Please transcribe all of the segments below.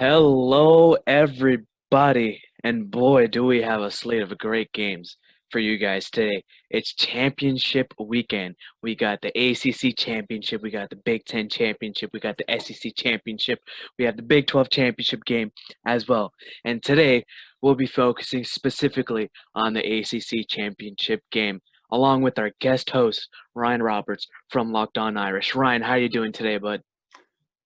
Hello, everybody, and boy, do we have a slate of great games for you guys today. It's championship weekend. We got the ACC championship, we got the Big Ten championship, we got the SEC championship, we have the Big 12 championship game as well. And today, we'll be focusing specifically on the ACC championship game, along with our guest host, Ryan Roberts from Locked On Irish. Ryan, how are you doing today, bud?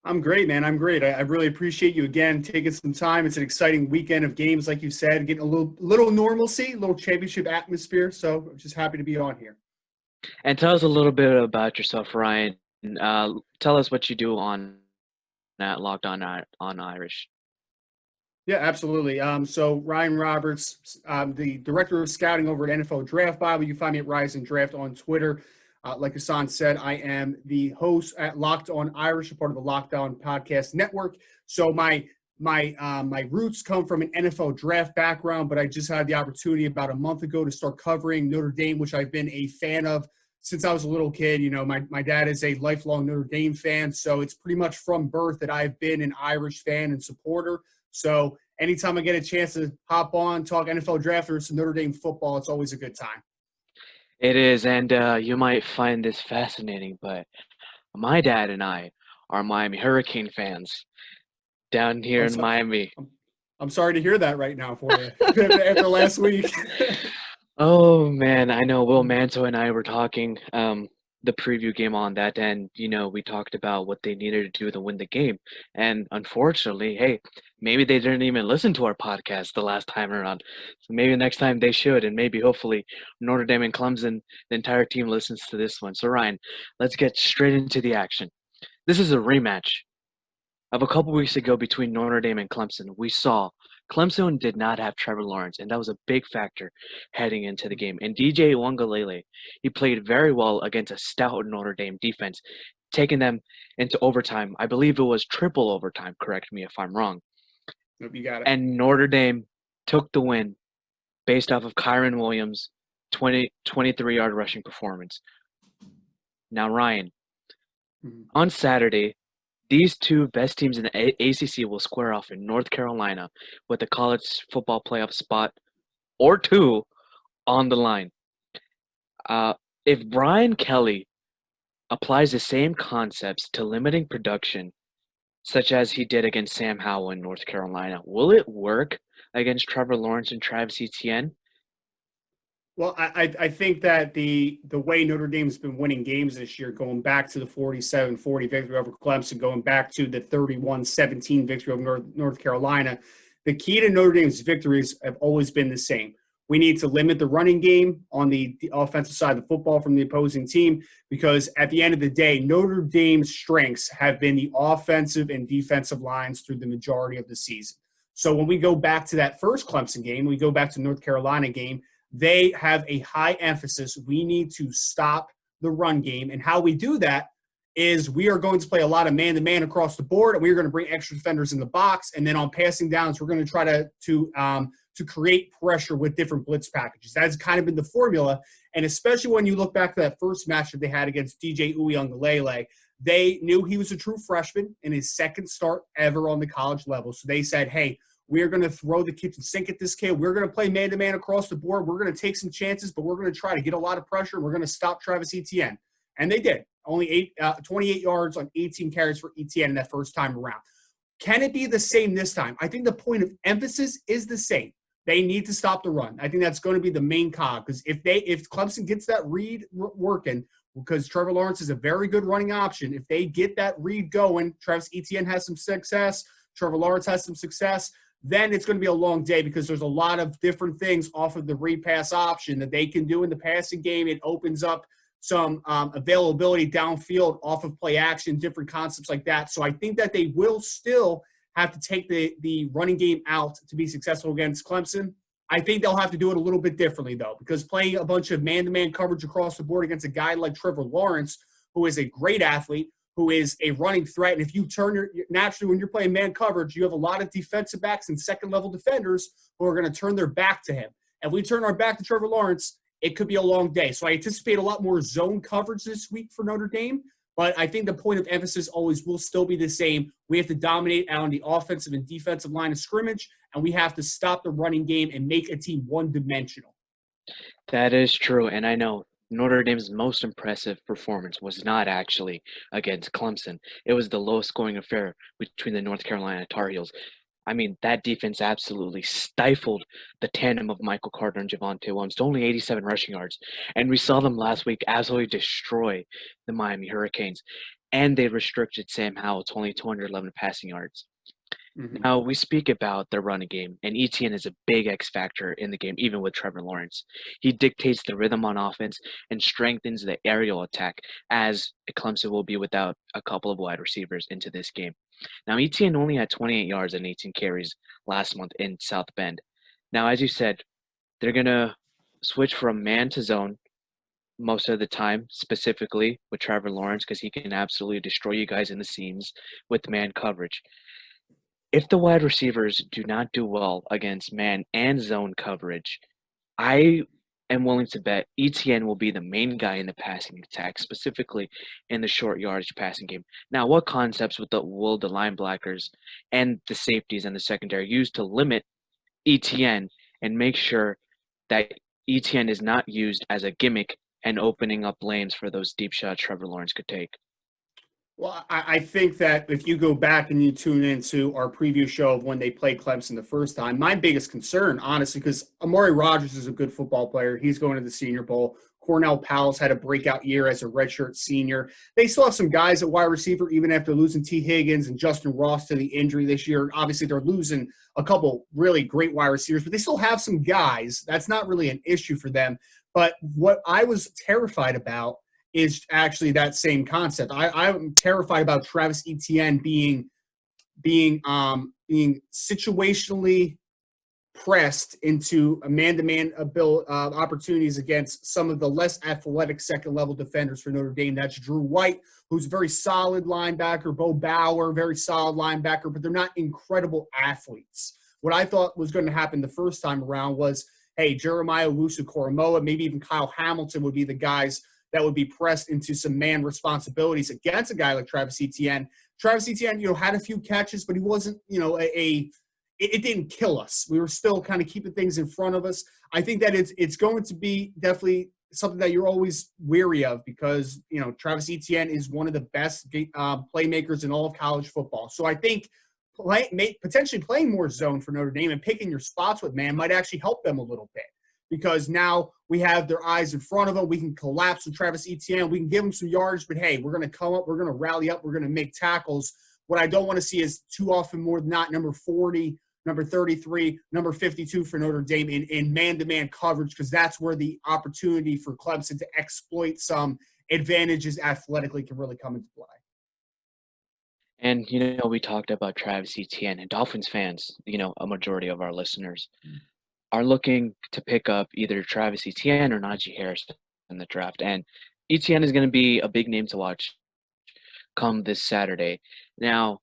I'm great, man. I'm great. I really appreciate you again taking some time. It's an exciting weekend of games, like you said, getting a little normalcy, a little championship atmosphere. So I'm just happy to be on here. And tell us a little bit about yourself, Ryan. Tell us what you do on that Locked On Irish. Yeah, absolutely. So Ryan Roberts, the director of scouting over at NFL Draft Bible. You can find me at Rising Draft on Twitter. Like Hassan said, I am the host at Locked On Irish, a part of the Locked On Podcast Network. So my roots come from an NFL draft background, but I just had the opportunity about a month ago to start covering Notre Dame, which I've been a fan of since I was a little kid. You know, my dad is a lifelong Notre Dame fan, so it's pretty much from birth that I've been an Irish fan and supporter. So anytime I get a chance to hop on, talk NFL draft or some Notre Dame football, it's always a good time. It is, and you might find this fascinating, but my dad and I are Miami Hurricane fans down here I'm in so, Miami. I'm, I'm sorry to hear that right now for you after last week. Oh man, I know Will Manto and I were talking the preview game on that, and we talked about what they needed to do to win the game. And unfortunately, hey, maybe they didn't even listen to our podcast the last time around. So maybe next time they should, and maybe hopefully Notre Dame and Clemson, the entire team listens to this one. So Ryan, let's get straight into the action. This is a rematch of a couple weeks ago between Notre Dame and Clemson. We saw Clemson did not have Trevor Lawrence, and that was a big factor heading into the game. And DJ Uiagalelei, he played very well against a stout Notre Dame defense, taking them into overtime. I believe it was triple overtime. Correct me if I'm wrong. Nope, you got it. And Notre Dame took the win based off of Kyron Williams' 23-yard rushing performance. Now, Ryan, Mhm. on Saturday, these two best teams in the ACC will square off in North Carolina with a college football playoff spot or two on the line. Uh, if Brian Kelly applies the same concepts to limiting production, such as he did against Sam Howell in North Carolina, will it work against Trevor Lawrence and Travis Etienne? Well, I think that the way Notre Dame's been winning games this year, going back to the 47-40 victory over Clemson, going back to the 31-17 victory over North Carolina, the key to Notre Dame's victories have always been the same. We need to limit the running game on the offensive side of the football from the opposing team because at the end of the day, Notre Dame's strengths have been the offensive and defensive lines through the majority of the season. So when we go back to that first Clemson game, we go back to North Carolina game, they have a high emphasis. We need to stop the run game. And how we do that is we are going to play a lot of man-to-man across the board, and we're going to bring extra defenders in the box. And then on passing downs, we're going to try to create pressure with different blitz packages. That's kind of been the formula. And especially when you look back to that first match that they had against DJ Uiagalelei, they knew he was a true freshman in his second start ever on the college level. So they said, hey, we're going to throw the kitchen sink at this kid. We're going to play man-to-man across the board. We're going to take some chances, but we're going to try to get a lot of pressure. We're going to stop Travis Etienne. And they did. Only 28 yards on 18 carries for Etienne in that first time around. Can it be the same this time? I think the point of emphasis is the same. They need to stop the run. I think that's going to be the main cog because if Clemson gets that read working, because Trevor Lawrence is a very good running option, if they get that read going, Travis Etienne has some success, Trevor Lawrence has some success, then it's going to be a long day because there's a lot of different things off of the read pass option that they can do in the passing game. It opens up some availability downfield off of play action, different concepts like that. So I think that they will still have to take the running game out to be successful against Clemson. I think they'll have to do it a little bit differently, though, because playing a bunch of man-to-man coverage across the board against a guy like Trevor Lawrence, who is a great athlete, who is a running threat. And if you turn naturally, when you're playing man coverage, you have a lot of defensive backs and second-level defenders who are going to turn their back to him. If we turn our back to Trevor Lawrence, it could be a long day. So I anticipate a lot more zone coverage this week for Notre Dame. But I think the point of emphasis always will still be the same. We have to dominate on the offensive and defensive line of scrimmage, and we have to stop the running game and make a team one-dimensional. That is true, and I know Notre Dame's most impressive performance was not actually against Clemson. It was the lowest scoring affair between the North Carolina Tar Heels. I mean, that defense absolutely stifled the tandem of Michael Carter and Javonte Williams to only 87 rushing yards. And we saw them last week absolutely destroy the Miami Hurricanes. And they restricted Sam Howell to only 211 passing yards. Mm-hmm. Now, we speak about the running game, and ETN is a big X factor in the game, even with Trevor Lawrence. He dictates the rhythm on offense and strengthens the aerial attack, as Clemson will be without a couple of wide receivers into this game. Now, ETN only had 28 yards and 18 carries last month in South Bend. Now, as you said, they're going to switch from man to zone most of the time, specifically with Trevor Lawrence, because he can absolutely destroy you guys in the seams with man coverage. If the wide receivers do not do well against man and zone coverage, I am willing to bet ETN will be the main guy in the passing attack, specifically in the short yardage passing game. Now, what concepts will the linebackers and the safeties and the secondary use to limit ETN and make sure that ETN is not used as a gimmick and opening up lanes for those deep shots Trevor Lawrence could take? Well, I think that if you go back and you tune into our preview show of when they played Clemson the first time, my biggest concern, honestly, because Amari Rodgers is a good football player. He's going to the Senior Bowl. Cornell Powell's had a breakout year as a redshirt senior. They still have some guys at wide receiver, even after losing T. Higgins and Justin Ross to the injury this year. Obviously, they're losing a couple really great wide receivers, but they still have some guys. That's not really an issue for them. But what I was terrified about is actually that same concept. I'm terrified about Travis Etienne being situationally pressed into a man-to-man opportunities against some of the less athletic second-level defenders for Notre Dame. That's Drew White, who's a very solid linebacker, Bo Bauer, very solid linebacker, but they're not incredible athletes. What I thought was going to happen the first time around was, hey, Jeremiah Owusu-Koramoah, maybe even Kyle Hamilton would be the guys that would be pressed into some man responsibilities against a guy like Travis Etienne. Travis Etienne, had a few catches, but he wasn't, it didn't kill us. We were still kind of keeping things in front of us. I think that it's going to be definitely something that you're always wary of because, Travis Etienne is one of the best playmakers in all of college football. So I think potentially playing more zone for Notre Dame and picking your spots with man might actually help them a little bit. Because now we have their eyes in front of them. We can collapse with Travis Etienne. We can give them some yards, but hey, we're going to come up. We're going to rally up. We're going to make tackles. What I don't want to see is too often more than not number 40, number 33, number 52 for Notre Dame in man-to-man coverage because that's where the opportunity for Clemson to exploit some advantages athletically can really come into play. And, we talked about Travis Etienne and Dolphins fans, a majority of our listeners are looking to pick up either Travis Etienne or Najee Harris in the draft. And Etienne is going to be a big name to watch come this Saturday. Now,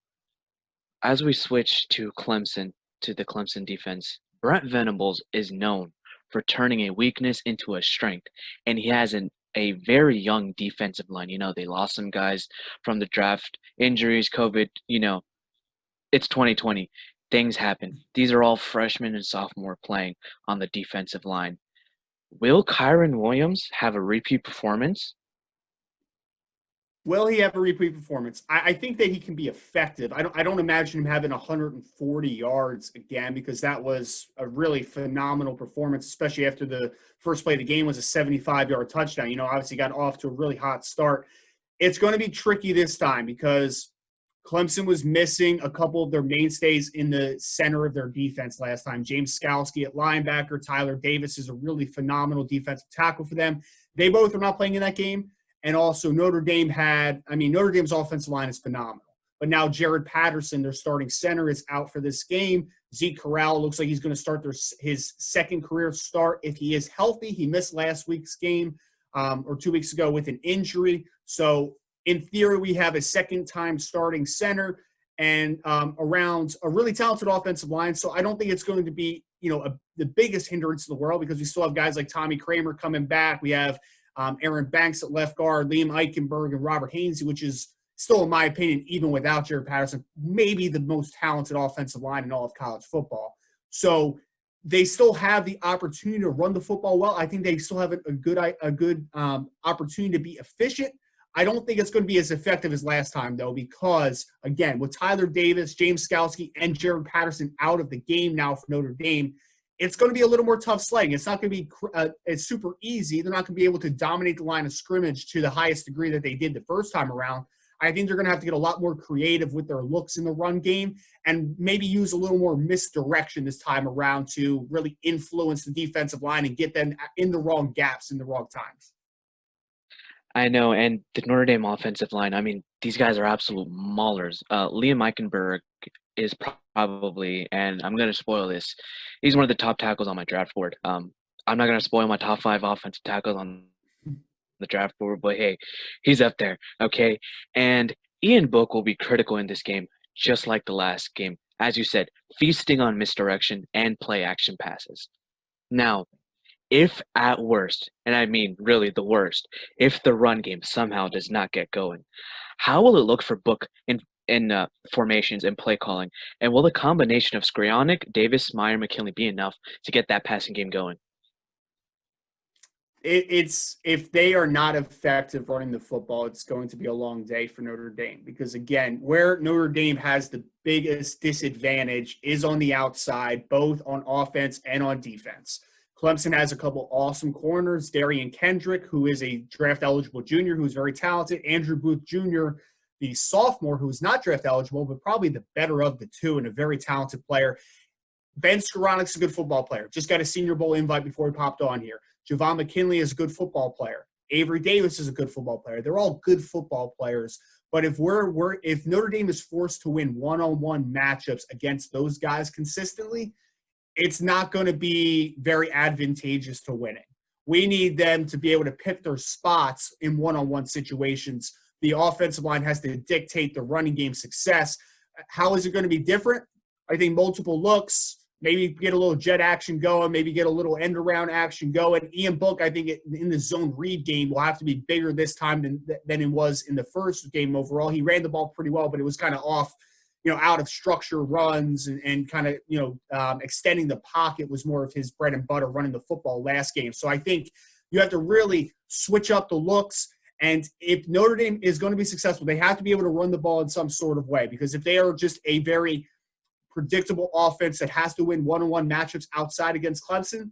as we switch to the Clemson defense, Brent Venables is known for turning a weakness into a strength, and he has a very young defensive line. They lost some guys from the draft, injuries, COVID, it's 2020. Things happen. These are all freshmen and sophomore playing on the defensive line. Will Kyron Williams have a repeat performance? Will he have a repeat performance? I think that he can be effective. I don't imagine him having 140 yards again because that was a really phenomenal performance, especially after the first play of the game was a 75-yard touchdown. Obviously got off to a really hot start. It's going to be tricky this time because Clemson was missing a couple of their mainstays in the center of their defense last time. James Skalski at linebacker. Tyler Davis is a really phenomenal defensive tackle for them. They both are not playing in that game. And also Notre Dame's offensive line is phenomenal. But now Jared Patterson, their starting center, is out for this game. Zeke Corral looks like he's going to start his second career start if he is healthy. He missed last week's game or 2 weeks ago with an injury. So in theory, we have a second-time starting center and around a really talented offensive line. So I don't think it's going to be, the biggest hindrance in the world because we still have guys like Tommy Kramer coming back. We have Aaron Banks at left guard, Liam Eichenberg, and Robert Hainsey, which is still, in my opinion, even without Jared Patterson, maybe the most talented offensive line in all of college football. So they still have the opportunity to run the football well. I think they still have a good opportunity to be efficient. I don't think it's going to be as effective as last time, though, because, again, with Tyler Davis, James Skalski, and Jared Patterson out of the game now for Notre Dame, it's going to be a little more tough sledding. It's not going to be it's super easy. They're not going to be able to dominate the line of scrimmage to the highest degree that they did the first time around. I think they're going to have to get a lot more creative with their looks in the run game and maybe use a little more misdirection this time around to really influence the defensive line and get them in the wrong gaps in the wrong times. I know, and the Notre Dame offensive line, I mean, these guys are absolute maulers. Liam Eichenberg is probably, and I'm going to spoil this, he's one of the top tackles on my draft board. I'm not going to spoil my top 5 offensive tackles on the draft board, but hey, he's up there, okay? And Ian Book will be critical in this game, just like the last game. As you said, feasting on misdirection and play action passes. Now, if at worst, and I mean really the worst, if the run game somehow does not get going, how will it look for Book in formations and play calling? And will the combination of Skrionic, Davis, Meyer, McKinley be enough to get that passing game going? It's if they are not effective running the football, it's going to be a long day for Notre Dame because, again, where Notre Dame has the biggest disadvantage is on the outside, both on offense and on defense. Clemson has a couple awesome corners, Darian Kendrick, who is a draft-eligible junior who's very talented, Andrew Booth Jr., the sophomore, who's not draft-eligible, but probably the better of the two and a very talented player. Ben Skoranic's a good football player. Just got a Senior Bowl invite before he popped on here. Javon McKinley is a good football player. Avery Davis is a good football player. They're all good football players. But if if Notre Dame is forced to win one-on-one matchups against those guys consistently, it's not going to be very advantageous to winning. We need them to be able to pick their spots in one-on-one situations. The offensive line has to dictate the running game success. How is it going to be different? I think multiple looks, maybe get a little jet action going, maybe get a little end-around action going. Ian Book, I think, in the zone read game will have to be bigger this time than it was in the first game overall. He ran the ball pretty well, but it was kind of off, out of structure runs and kind of, extending the pocket was more of his bread and butter running the football last game. So I think you have to really switch up the looks. And if Notre Dame is going to be successful, they have to be able to run the ball in some sort of way because if they are just a very predictable offense that has to win one-on-one matchups outside against Clemson,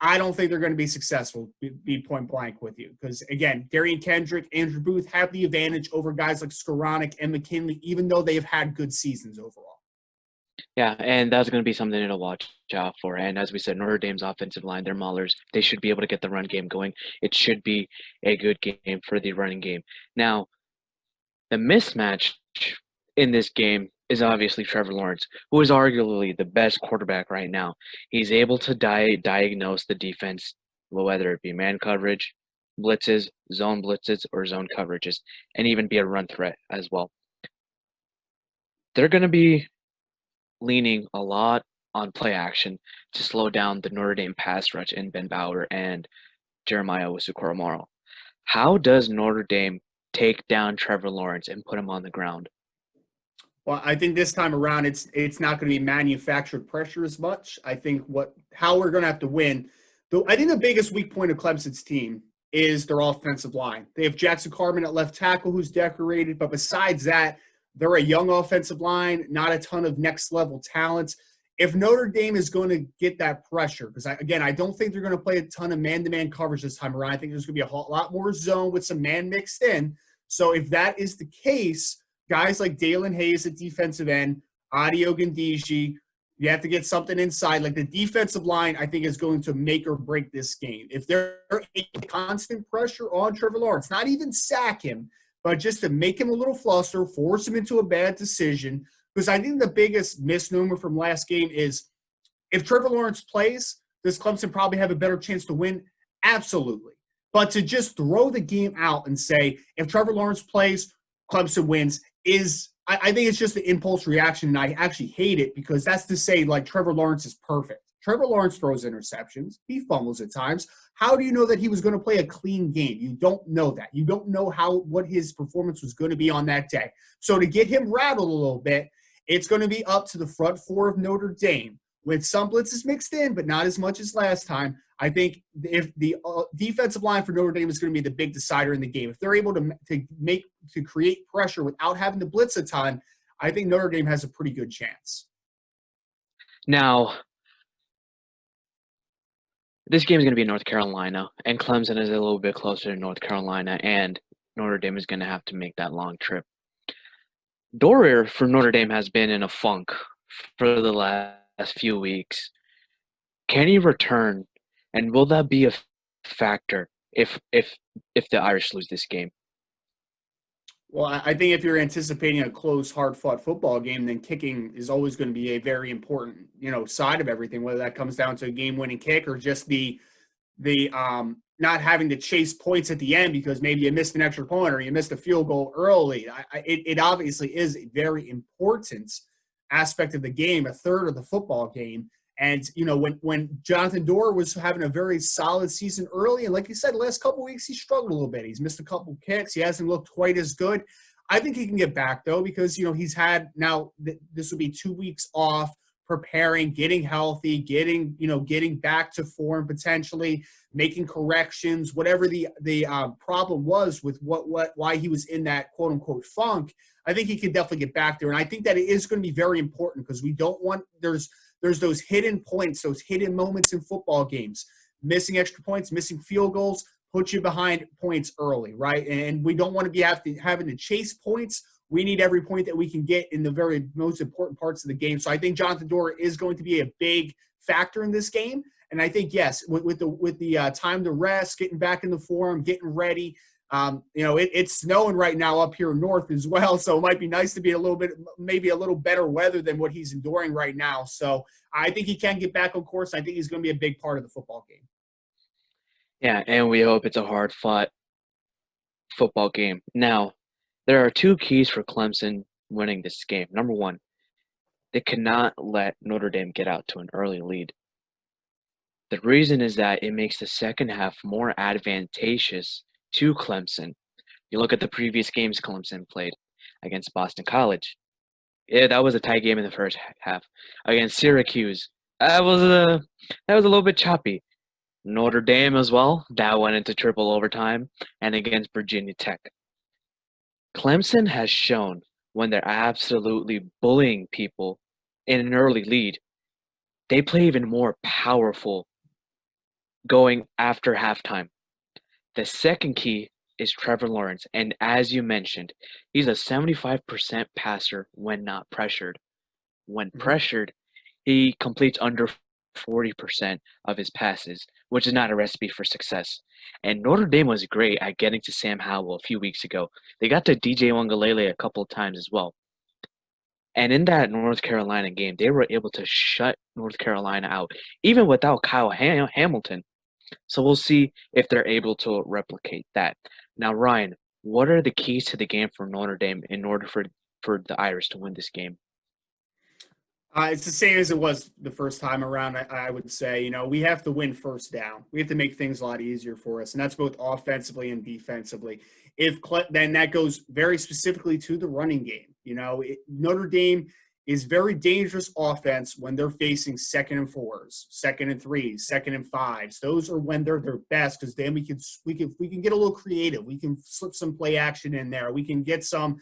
I don't think they're going to be successful, be point blank with you. Because, again, Darian Kendrick, Andrew Booth have the advantage over guys like Skoranek and McKinley, even though they've had good seasons overall. Yeah, and that's going to be something to watch out for. And as we said, Notre Dame's offensive line, they're maulers. They should be able to get the run game going. It should be a good game for the running game. Now, the mismatch in this game is obviously Trevor Lawrence, who is arguably the best quarterback right now. He's able to diagnose the defense, whether it be man coverage, blitzes, or zone coverages, and even be a run threat as well. They're going to be leaning a lot on play action to slow down the Notre Dame pass rush in Ben Bauer and Jeremiah Owusu-Koramoah. How does Notre Dame take down Trevor Lawrence and put him on the ground? Well, I think this time around, it's not going to be manufactured pressure as much. I think how we're going to have to win. I think the biggest weak point of Clemson's team is their offensive line. They have Jackson Carman at left tackle, who's decorated, but besides that, they're a young offensive line, not a ton of next-level talent. If Notre Dame is going to get that pressure, because, I don't think they're going to play a ton of man-to-man coverage this time around. I think there's going to be a lot more zone with some man mixed in. So if that is the case, guys like Dalen Hayes at defensive end, Adi Ogundiji, you have to get something inside. Like the defensive line, I think, is going to make or break this game. If they're constant pressure on Trevor Lawrence, not even sack him, but just to make him a little fluster, force him into a bad decision. Because I think the biggest misnomer from last game is if Trevor Lawrence plays, does Clemson probably have a better chance to win? Absolutely. But to just throw the game out and say, if Trevor Lawrence plays, Clemson wins, I think it's just an impulse reaction, and I actually hate it because that's to say, like, Trevor Lawrence is perfect. Trevor Lawrence throws interceptions. He fumbles at times. How do you know that he was going to play a clean game? You don't know that. You don't know what his performance was going to be on that day. So to get him rattled a little bit, it's going to be up to the front four of Notre Dame with some blitzes mixed in, but not as much as last time. I think if the defensive line for Notre Dame is going to be the big decider in the game, if they're able to create pressure without having to blitz a ton, I think Notre Dame has a pretty good chance. Now, this game is going to be in North Carolina, and Clemson is a little bit closer to North Carolina, and Notre Dame is going to have to make that long trip. Dorier for Notre Dame has been in a funk for the last few weeks. Can he return, and will that be a factor if the Irish lose this game? Well, I think if you're anticipating a close, hard-fought football game, then kicking is always going to be a very important, side of everything. Whether that comes down to a game-winning kick or just the not having to chase points at the end because maybe you missed an extra point or you missed a field goal early. It obviously is a very important aspect of the game, a third of the football game. And, when Jonathan Dorr was having a very solid season early, and like you said, the last couple of weeks, he struggled a little bit. He's missed a couple of kicks. He hasn't looked quite as good. I think he can get back, though, because, he's had now this will be 2 weeks off, preparing, getting healthy, getting back to form potentially, making corrections, whatever the problem was with why he was in that quote unquote funk. I think he can definitely get back there. And I think that it is going to be very important because we don't want there's those hidden points, those hidden moments in football games, missing extra points, missing field goals, put you behind points early, right? And we don't want to be having to chase points. We need every point that we can get in the very most important parts of the game. So I think Jonathan Dorr is going to be a big factor in this game. And I think, yes, with the time to rest, getting back in the form, getting ready, it's snowing right now up here north as well. So it might be nice to be maybe a little better weather than what he's enduring right now. So I think he can get back on course. I think he's going to be a big part of the football game. Yeah, and we hope it's a hard-fought football game. Now, there are two keys for Clemson winning this game. Number one, they cannot let Notre Dame get out to an early lead. The reason is that it makes the second half more advantageous to Clemson. You look at the previous games Clemson played against Boston College. Yeah, that was a tight game in the first half. Against Syracuse, that was a little bit choppy. Notre Dame as well, that went into triple overtime, and against Virginia Tech. Clemson has shown when they're absolutely bullying people in an early lead, they play even more powerful going after halftime. The second key is Trevor Lawrence, and as you mentioned, he's a 75% passer when not pressured. When pressured, he completes under 40% of his passes, which is not a recipe for success. And Notre Dame was great at getting to Sam Howell a few weeks ago. They got to DJ Wangalele a couple of times as well. And in that North Carolina game, they were able to shut North Carolina out, even without Kyle Hamilton. So we'll see if they're able to replicate that. Now, Ryan, what are the keys to the game for Notre Dame in order for the Irish to win this game? It's the same as it was the first time around, I would say. We have to win first down. We have to make things a lot easier for us, and that's both offensively and defensively. Then that goes very specifically to the running game. Notre Dame is very dangerous offense when they're facing 2nd and 4s, 2nd and 3s, 2nd and 5s. Those are when they're their best because then we can get a little creative. We can slip some play action in there. We can get some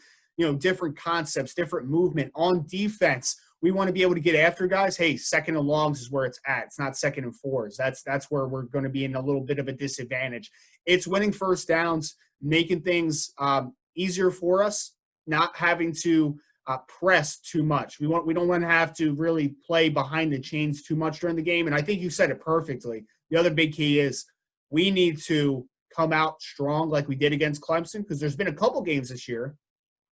different concepts, different movement on defense. We want to be able to get after guys. Hey, 2nd and longs is where it's at. It's not 2nd and 4s. That's where we're going to be in a little bit of a disadvantage. It's winning first downs, making things easier for us, not having to press too much. We don't want to have to really play behind the chains too much during the game. And I think you said it perfectly. The other big key is we need to come out strong like we did against Clemson because there's been a couple games this year.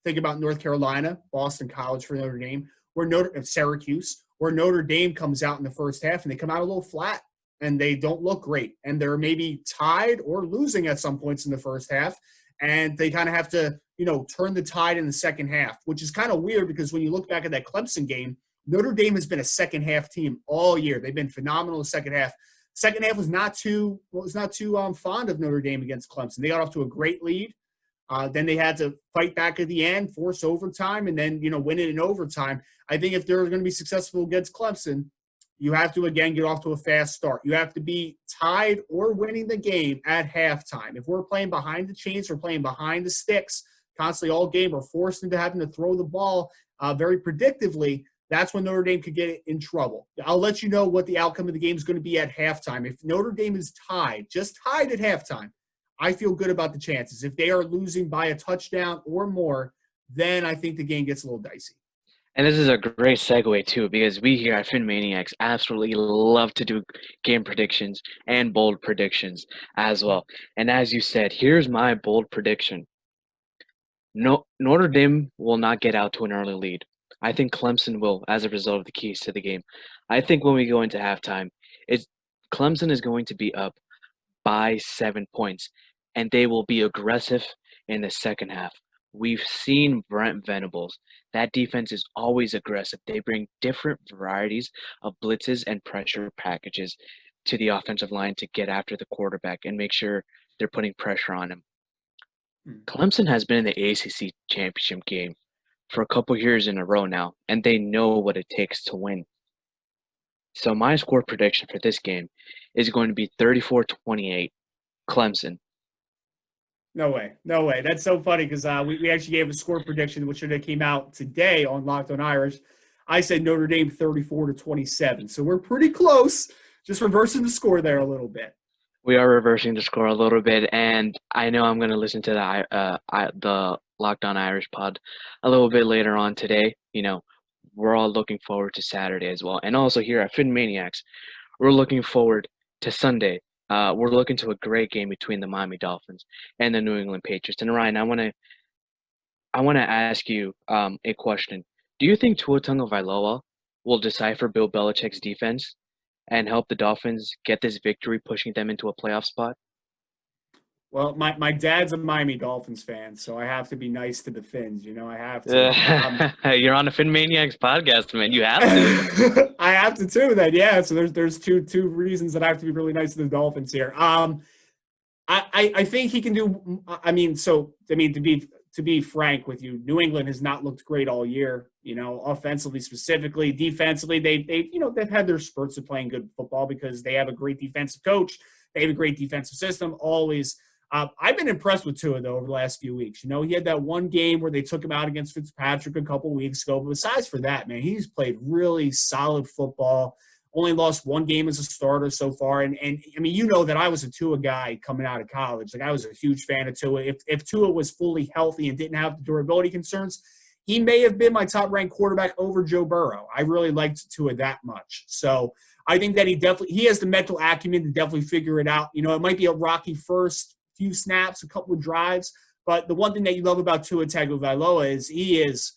Think about North Carolina, Boston College for Notre Dame, Syracuse, where Notre Dame comes out in the first half and they come out a little flat and they don't look great. And they're maybe tied or losing at some points in the first half. And they kind of have to, turn the tide in the second half, which is kind of weird because when you look back at that Clemson game, Notre Dame has been a second half team all year. They've been phenomenal in the second half. Second half was not too fond of Notre Dame against Clemson. They got off to a great lead. Then they had to fight back at the end, force overtime, and then win it in overtime. I think if they're going to be successful against Clemson, you have to again get off to a fast start. You have to be tied or winning the game at halftime. If we're playing behind the chains, we're playing behind the sticks constantly all game, we're forced into having to throw the ball very predictively. That's when Notre Dame could get in trouble. I'll let you know what the outcome of the game is going to be at halftime. If Notre Dame is just tied at halftime, I feel good about the chances. If they are losing by a touchdown or more, then I think the game gets a little dicey. And this is a great segue too, because we here at PhinManiacs absolutely love to do game predictions and bold predictions as well. And as you said, here's my bold prediction. No, Notre Dame will not get out to an early lead. I think Clemson will, as a result of the keys to the game. I think when we go into halftime, it's Clemson is going to be up by 7 points, and they will be aggressive in the second half. We've seen Brent Venables. That defense is always aggressive. They bring different varieties of blitzes and pressure packages to the offensive line to get after the quarterback and make sure they're putting pressure on him. Clemson has been in the ACC championship game for a couple years in a row now, and they know what it takes to win. So my score prediction for this game is going to be 34-28, Clemson. No way. No way. That's so funny because we actually gave a score prediction, which should have came out today on Locked on Irish. I said Notre Dame 34-27. So we're pretty close, just reversing the score there a little bit. We are reversing the score a little bit, and I know I'm going to listen to the Locked on Irish pod a little bit later on today. We're all looking forward to Saturday as well. And also here at PhinManiacs, we're looking forward to Sunday. We're looking to a great game between the Miami Dolphins and the New England Patriots. And Ryan, I want to ask you a question. Do you think Tua Tagovailoa will decipher Bill Belichick's defense and help the Dolphins get this victory, pushing them into a playoff spot? Well, my dad's a Miami Dolphins fan, so I have to be nice to the Fins. I have to. You're on the PhinManiacs podcast, man. You have to. I have to too. Then yeah. So there's two reasons that I have to be really nice to the Dolphins here. I think he can do. To be frank with you, New England has not looked great all year. Offensively specifically, defensively, they've had their spurts of playing good football because they have a great defensive coach. They have a great defensive system. Always. I've been impressed with Tua, though, over the last few weeks. He had that one game where they took him out against Fitzpatrick a couple weeks ago. But besides for that, man, he's played really solid football. Only lost one game as a starter so far. And I mean, that I was a Tua guy coming out of college. Like, I was a huge fan of Tua. If Tua was fully healthy and didn't have the durability concerns, he may have been my top-ranked quarterback over Joe Burrow. I really liked Tua that much. So I think that he has the mental acumen to definitely figure it out. It might be a rocky first few snaps, a couple of drives. But the one thing that you love about Tua Tagovailoa is he is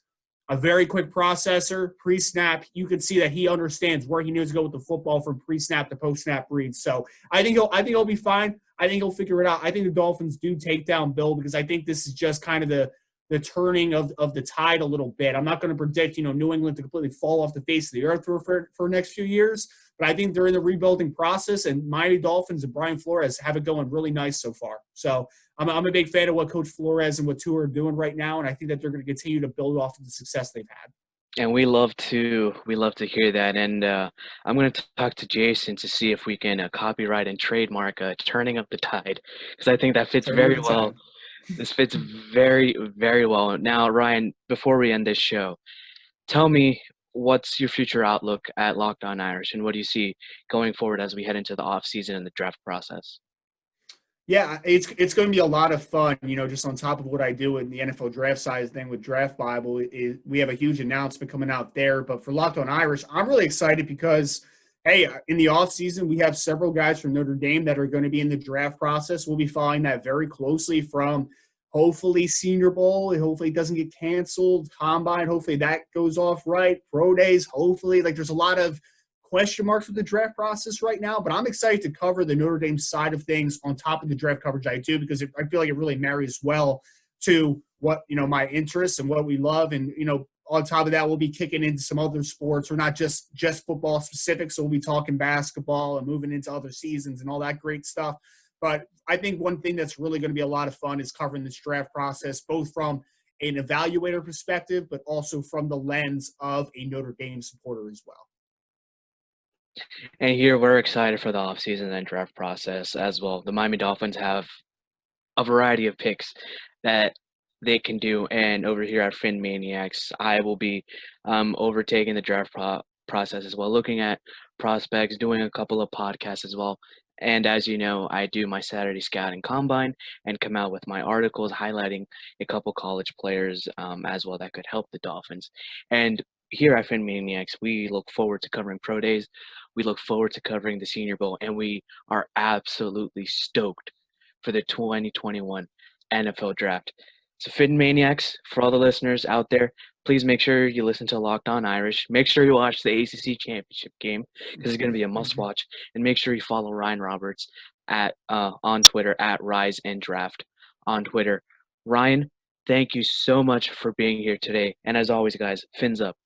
a very quick processor. Pre-snap, you can see that he understands where he needs to go with the football from pre-snap to post-snap reads. So I think he'll be fine. I think he'll figure it out. I think the Dolphins do take down Bill because I think this is just kind of the turning of the tide a little bit. I'm not going to predict, New England to completely fall off the face of the earth for the next few years. But I think they're in the rebuilding process, and Miami Dolphins and Brian Flores have it going really nice so far. So I'm a big fan of what Coach Flores and what Tua are doing right now, and I think that they're going to continue to build off of the success they've had. And we love to hear that. And I'm going to talk to Jason to see if we can copyright and trademark "Turning Up the Tide" because I think that fits very well. This fits very, very well. Now, Ryan, before we end this show, tell me, what's your future outlook at Locked on Irish, and what do you see going forward as we head into the off season and the draft process? Yeah, it's going to be a lot of fun, just on top of what I do in the NFL draft size thing with Draft Bible. We have a huge announcement coming out there. But for Locked on Irish, I'm really excited because, hey, in the offseason, we have several guys from Notre Dame that are going to be in the draft process. We'll be following that very closely from hopefully Senior Bowl. Hopefully it doesn't get canceled. Combine, hopefully that goes off right. Pro days, hopefully. There's a lot of question marks with the draft process right now, but I'm excited to cover the Notre Dame side of things on top of the draft coverage I do because I feel like it really marries well to what, my interests and what we love. And, on top of that, we'll be kicking into some other sports. We're not just football specific, so we'll be talking basketball and moving into other seasons and all that great stuff. But I think one thing that's really going to be a lot of fun is covering this draft process, both from an evaluator perspective, but also from the lens of a Notre Dame supporter as well. And here we're excited for the offseason and draft process as well. The Miami Dolphins have a variety of picks that they can do. And over here at PhinManiacs, I will be overtaking the draft process as well, looking at prospects, doing a couple of podcasts as well. And as you know, I do my Saturday scouting combine and come out with my articles highlighting a couple college players as well that could help the Dolphins. And here at PhinManiacs, we look forward to covering pro days. We look forward to covering the Senior Bowl, and we are absolutely stoked for the 2021 NFL Draft. So, PhinManiacs, for all the listeners out there, please make sure you listen to Locked On Irish. Make sure you watch the ACC Championship game because it's going to be a must-watch. And make sure you follow Ryan Roberts at on Twitter at Rise and Draft on Twitter. Ryan, thank you so much for being here today. And as always, guys, fins up.